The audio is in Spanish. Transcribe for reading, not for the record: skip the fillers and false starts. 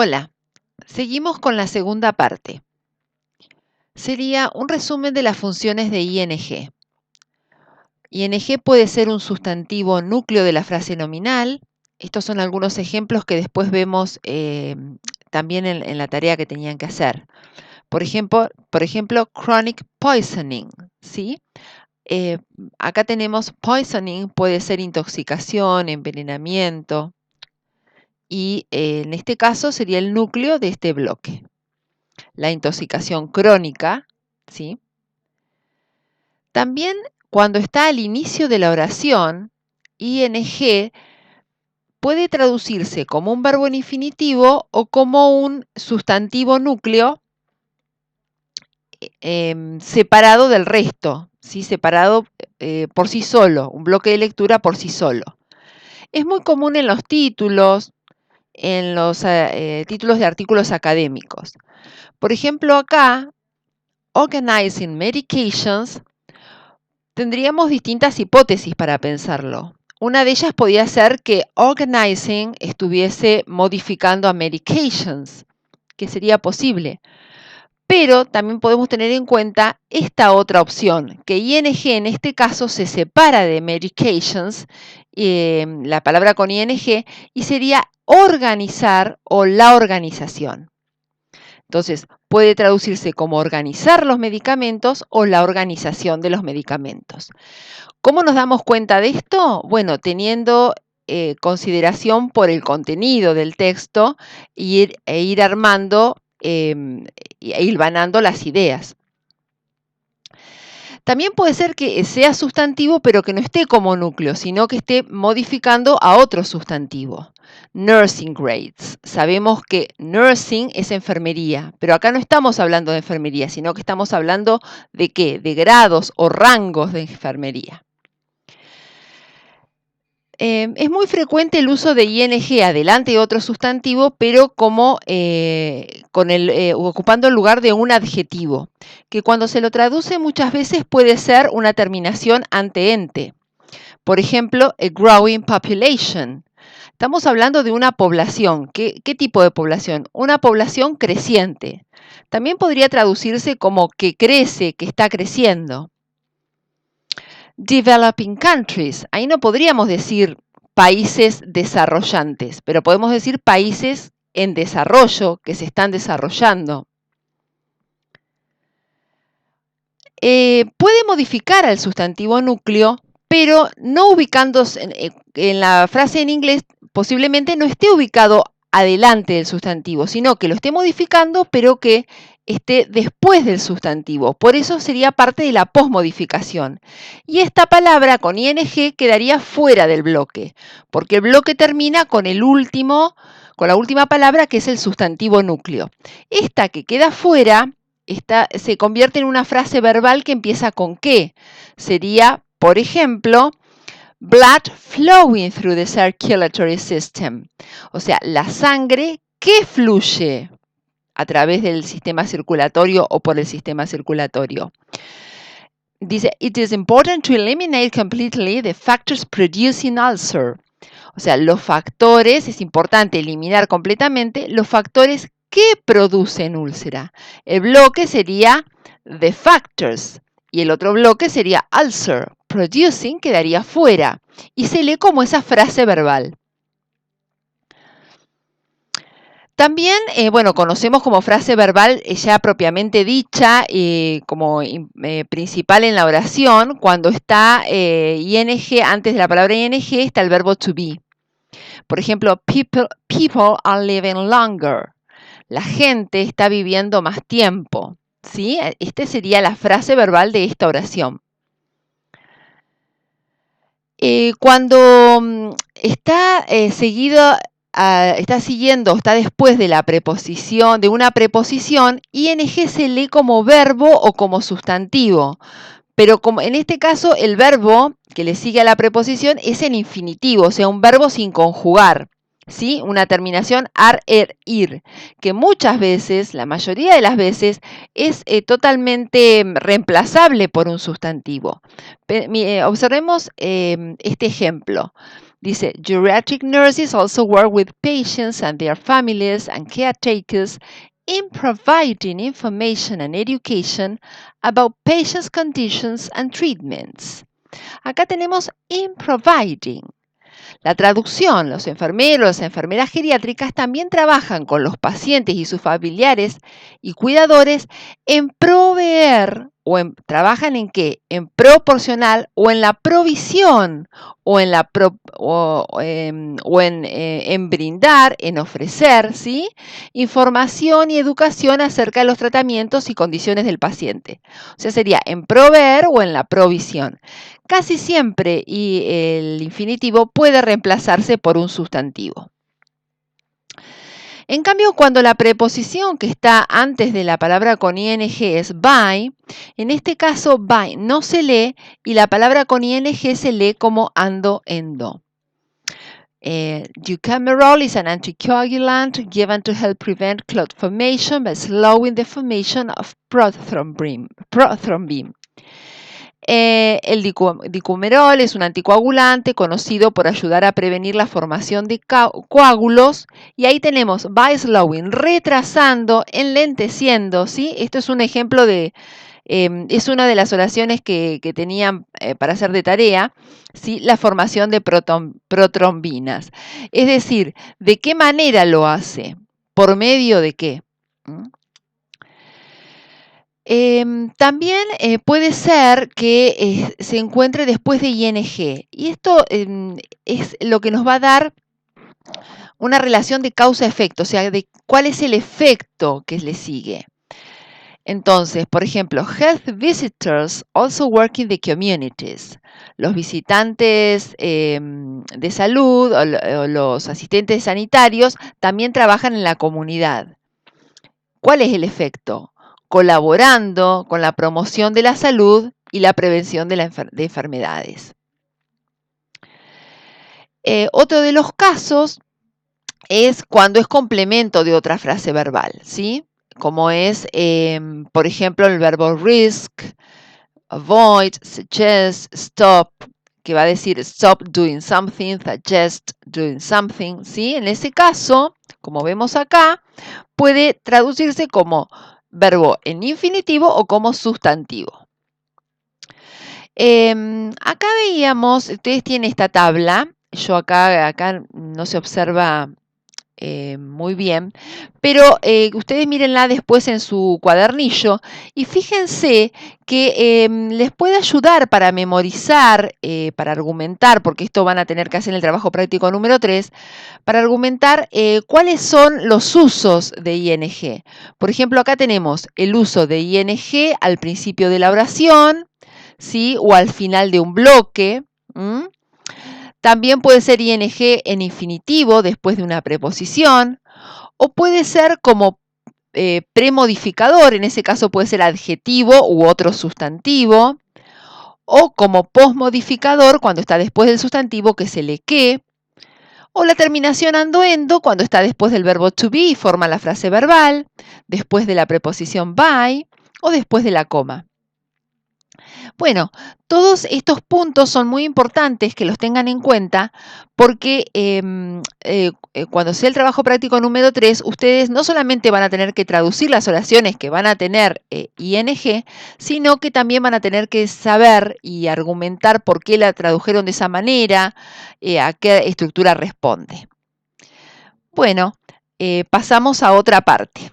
Hola, seguimos con la segunda parte. Sería un resumen de las funciones de ing. Ing puede ser un sustantivo núcleo de la frase nominal. Estos son algunos ejemplos que después vemos también en la tarea que tenían que hacer. Por ejemplo, chronic poisoning, ¿sí? Acá tenemos poisoning, puede ser intoxicación, envenenamiento, y en este caso sería el núcleo de este bloque. La intoxicación crónica, ¿sí? También cuando está al inicio de la oración, ing puede traducirse como un verbo en infinitivo o como un sustantivo núcleo separado del resto, ¿sí? Separado por sí solo, un bloque de lectura por sí solo. Es muy común en los títulos, títulos de artículos académicos. Por ejemplo, acá, Organizing Medications, tendríamos distintas hipótesis para pensarlo. Una de ellas podría ser que organizing estuviese modificando a medications, que sería posible. Pero también podemos tener en cuenta esta otra opción, que ing en este caso se separa de medications, la palabra con ing, y sería organizar o la organización. Entonces, puede traducirse como organizar los medicamentos o la organización de los medicamentos. ¿Cómo nos damos cuenta de esto? Bueno, teniendo consideración por el contenido del texto e ir armando e hilvanando las ideas. También puede ser que sea sustantivo, pero que no esté como núcleo, sino que esté modificando a otro sustantivo. Nursing grades. Sabemos que nursing es enfermería, pero acá no estamos hablando de enfermería, sino que estamos hablando de ¿qué? De grados o rangos de enfermería. Es muy frecuente el uso de ing adelante de otro sustantivo, pero como ocupando el lugar de un adjetivo, que cuando se lo traduce muchas veces puede ser una terminación ante-ente. Por ejemplo, a growing population. Estamos hablando de una población. ¿Qué tipo de población? Una población creciente. También podría traducirse como que crece, que está creciendo. Developing countries. Ahí no podríamos decir países desarrollantes, pero podemos decir países en desarrollo, que se están desarrollando. Puede modificar al sustantivo núcleo, pero no ubicándose en la frase en inglés, posiblemente no esté ubicado adelante del sustantivo, sino que lo esté modificando, pero que esté después del sustantivo. Por eso sería parte de la posmodificación. Y esta palabra con ing quedaría fuera del bloque, porque el bloque termina con la última palabra, que es el sustantivo núcleo. Esta que queda fuera se convierte en una frase verbal que empieza con ¿qué? Sería, por ejemplo, blood flowing through the circulatory system. O sea, la sangre que fluye a través del sistema circulatorio o por el sistema circulatorio. Dice, it is important to eliminate completely the factors producing ulcer. O sea, es importante eliminar completamente los factores que producen úlcera. El bloque sería the factors y el otro bloque sería ulcer. Producing quedaría fuera y se lee como esa frase verbal. También, conocemos como frase verbal ya propiamente dicha, como principal en la oración, cuando está ing, antes de la palabra ing está el verbo to be. Por ejemplo, people are living longer. La gente está viviendo más tiempo, ¿sí? Esta sería la frase verbal de esta oración. Cuando está está después de la preposición, de una preposición, ing se lee como verbo o como sustantivo. Pero como en este caso el verbo que le sigue a la preposición es en infinitivo, o sea, un verbo sin conjugar, ¿sí? Una terminación ar, er, ir, que muchas veces, la mayoría de las veces, es totalmente reemplazable por un sustantivo. Observemos este ejemplo. Dice, geriatric nurses also work with patients and their families and caretakers in providing information and education about patients' conditions and treatments. Acá tenemos in providing. La traducción, los enfermeros, las enfermeras geriátricas también trabajan con los pacientes y sus familiares y cuidadores en proveer trabajan en qué, en proporcional o en la provisión o en en brindar, en ofrecer, ¿sí? Información y educación acerca de los tratamientos y condiciones del paciente. O sea, sería en proveer o en la provisión. Casi siempre y el infinitivo puede reemplazarse por un sustantivo. En cambio, cuando la preposición que está antes de la palabra con ing es by, en este caso by no se lee y la palabra con ing se lee como ando, endo. Decamerol is an anticoagulant given to help prevent clot formation by slowing the formation of prothrombin. El dicumerol es un anticoagulante conocido por ayudar a prevenir la formación de coágulos. Y ahí tenemos by slowing, retrasando, enlenteciendo, ¿sí? Esto es un ejemplo de, es una de las oraciones que tenían para hacer de tarea, ¿sí? La formación de protrombinas. Es decir, ¿de qué manera lo hace? ¿Por medio de qué? También puede ser que se encuentre después de ing y esto es lo que nos va a dar una relación de causa-efecto, o sea, de cuál es el efecto que le sigue. Entonces, por ejemplo, health visitors also work in the communities. Los visitantes de salud o los asistentes sanitarios también trabajan en la comunidad. ¿Cuál es el efecto? Colaborando con la promoción de la salud y la prevención de enfermedades. Otro de los casos es cuando es complemento de otra frase verbal, ¿sí? Como es, por ejemplo, el verbo risk, avoid, suggest, stop, que va a decir stop doing something, suggest doing something, ¿sí? En ese caso, como vemos acá, puede traducirse como verbo en infinitivo o como sustantivo. Acá veíamos, ustedes tienen esta tabla, yo acá no se observa muy bien, pero ustedes mírenla después en su cuadernillo y fíjense que les puede ayudar para memorizar, para argumentar, porque esto van a tener que hacer en el trabajo práctico número 3, para argumentar cuáles son los usos de ing. Por ejemplo, acá tenemos el uso de ing al principio de la oración, ¿sí? O al final de un bloque. También puede ser ing en infinitivo después de una preposición, o puede ser como premodificador, en ese caso puede ser adjetivo u otro sustantivo, o como posmodificador cuando está después del sustantivo que es el que, o la terminación ando-endo cuando está después del verbo to be y forma la frase verbal, después de la preposición by o después de la coma. Bueno, todos estos puntos son muy importantes que los tengan en cuenta porque cuando sea el trabajo práctico número 3, ustedes no solamente van a tener que traducir las oraciones que van a tener ing, sino que también van a tener que saber y argumentar por qué la tradujeron de esa manera, a qué estructura responde. Bueno, pasamos a otra parte.